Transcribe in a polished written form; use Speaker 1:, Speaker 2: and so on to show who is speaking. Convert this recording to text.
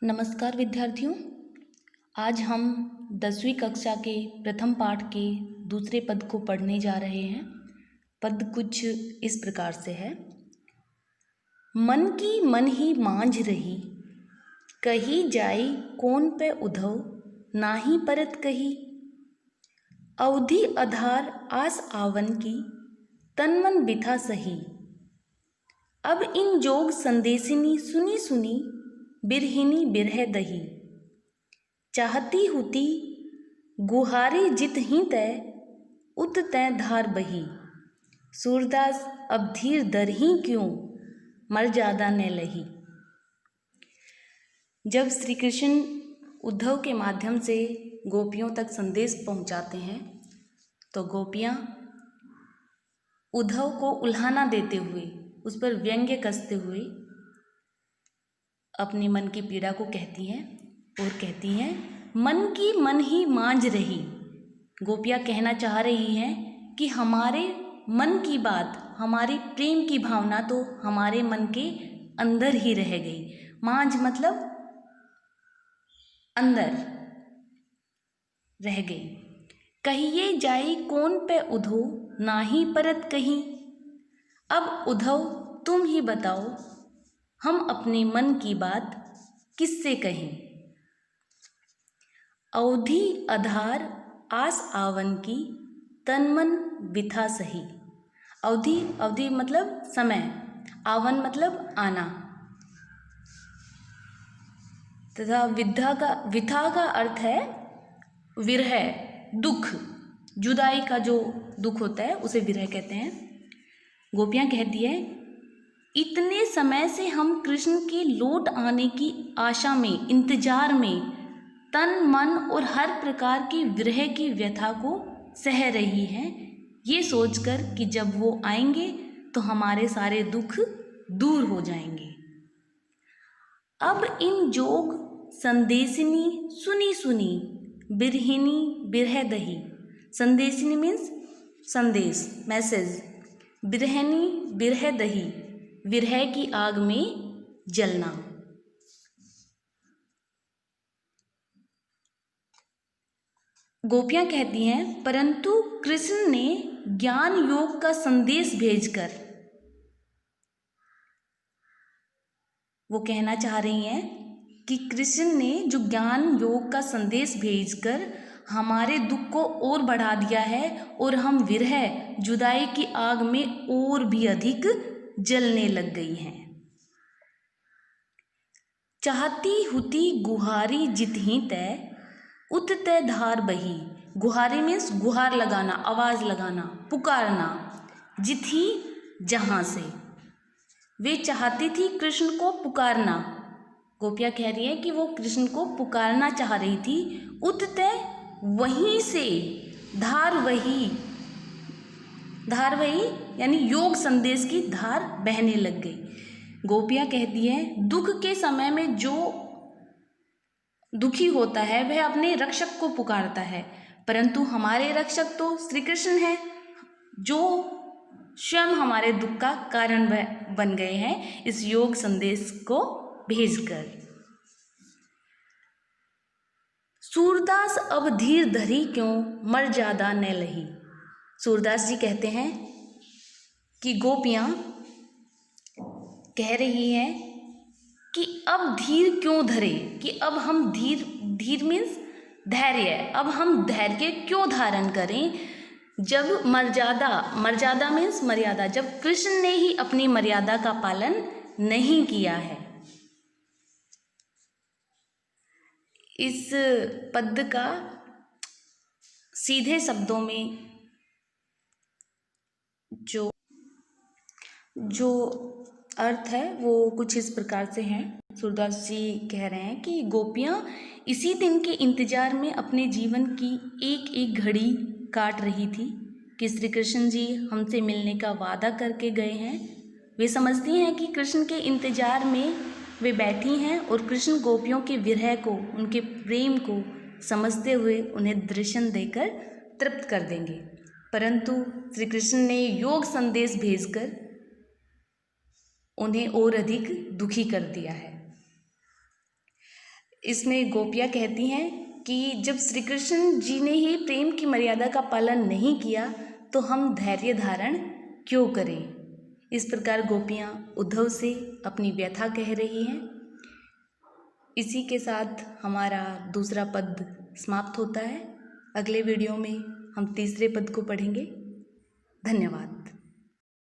Speaker 1: नमस्कार विद्यार्थियों। आज हम 10वीं कक्षा के प्रथम पाठ के दूसरे पद को पढ़ने जा रहे हैं। पद कुछ इस प्रकार से है। मन की मन ही मांझ रही, कही जाई कौन पे उधव, नाही परत कही। अवधि आधार आस आवन की, तन मन बिथा सही। अब इन जोग संदेशिनी सुनी सुनी, बिरहिनी बिरह दही। चाहती हुती गुहारी जित ही तय, उत तय धार बही। सूरदास अब धीर दर ही क्यों, मर ज्यादा न लही। जब श्री कृष्ण उद्धव के माध्यम से गोपियों तक संदेश पहुंचाते हैं तो गोपियां उद्धव को उल्हाना देते हुए, उस पर व्यंग्य कसते हुए अपने मन की पीड़ा को कहती हैं और कहती हैं, मन की मन ही मांझ रही। गोपियाँ कहना चाह रही हैं कि हमारे मन की बात, हमारी प्रेम की भावना तो हमारे मन के अंदर ही रह गई। मांझ मतलब अंदर रह गई। कहिए जाई कौन पे उधो, नाही परत कहीं। अब उद्धव तुम ही बताओ, हम अपने मन की बात किससे कहें। अवधि आधार आस आवन की, तन मन बिथा सही। अवधि मतलब समय, आवन मतलब आना, तथा विथा का अर्थ है विरह, दुख, जुदाई का जो दुख होता है उसे विरह कहते हैं। गोपियाँ कहती है, इतने समय से हम कृष्ण के लौट आने की आशा में, इंतजार में तन मन और हर प्रकार की विरह की व्यथा को सह रही हैं, ये सोचकर कि जब वो आएंगे तो हमारे सारे दुख दूर हो जाएंगे। अब इन जोग संदेशिनी सुनी सुनी, बिरहिनी बिरह दही। संदेशिनी मीन्स संदेश, मैसेज। बिरहिनी बिरह दही, विरह की आग में जलना। गोपियाँ कहती हैं, परंतु कृष्ण ने ज्ञान योग का संदेश भेजकर, वो कहना चाह रही हैं कि कृष्ण ने जो ज्ञान योग का संदेश भेजकर हमारे दुख को और बढ़ा दिया है और हम विरह जुदाई की आग में और भी अधिक जलने लग गई हैं। चाहती हुती गुहारी जित ही तय, उत तय धार बही। गुहारी मीन्स गुहार लगाना, आवाज़ लगाना, पुकारना। जित ही जहाँ से, वे चाहती थी कृष्ण को पुकारना। गोपियाँ कह रही है कि वो कृष्ण को पुकारना चाह रही थी। उत तय वहीं से, धार वही, धार वही यानी योग संदेश की धार बहने लग गई। गोपियाँ कहती हैं, दुख के समय में जो दुखी होता है वह अपने रक्षक को पुकारता है, परंतु हमारे रक्षक तो श्री कृष्ण हैं, जो स्वयं हमारे दुख का कारण बन गए हैं इस योग संदेश को भेजकर। सूरदास अब धीर धरी क्यों, मर ज्यादा न लही। सूरदास जी कहते हैं कि गोपियाँ कह रही हैं कि अब धीर क्यों धरे, कि अब हम धीर मीन्स धैर्य, अब हम धैर्य क्यों धारण करें जब मर्यादा मीन्स मर्यादा, जब कृष्ण ने ही अपनी मर्यादा का पालन नहीं किया है। इस पद का सीधे शब्दों में जो अर्थ है वो कुछ इस प्रकार से हैं। सूरदास जी कह रहे हैं कि गोपियाँ इसी दिन के इंतजार में अपने जीवन की एक एक घड़ी काट रही थी कि श्री कृष्ण जी हमसे मिलने का वादा करके गए हैं। वे समझती हैं कि कृष्ण के इंतजार में वे बैठी हैं और कृष्ण गोपियों के विरह को, उनके प्रेम को समझते हुए उन्हें दर्शन देकर तृप्त कर देंगे, परंतु श्री कृष्ण ने योग संदेश भेजकर उन्हें और अधिक दुखी कर दिया है। इसमें गोपियाँ कहती हैं कि जब श्री कृष्ण जी ने ही प्रेम की मर्यादा का पालन नहीं किया तो हम धैर्य धारण क्यों करें। इस प्रकार गोपियाँ उद्धव से अपनी व्यथा कह रही हैं। इसी के साथ हमारा दूसरा पद समाप्त होता है। अगले वीडियो में हम तीसरे पद को पढ़ेंगे। धन्यवाद।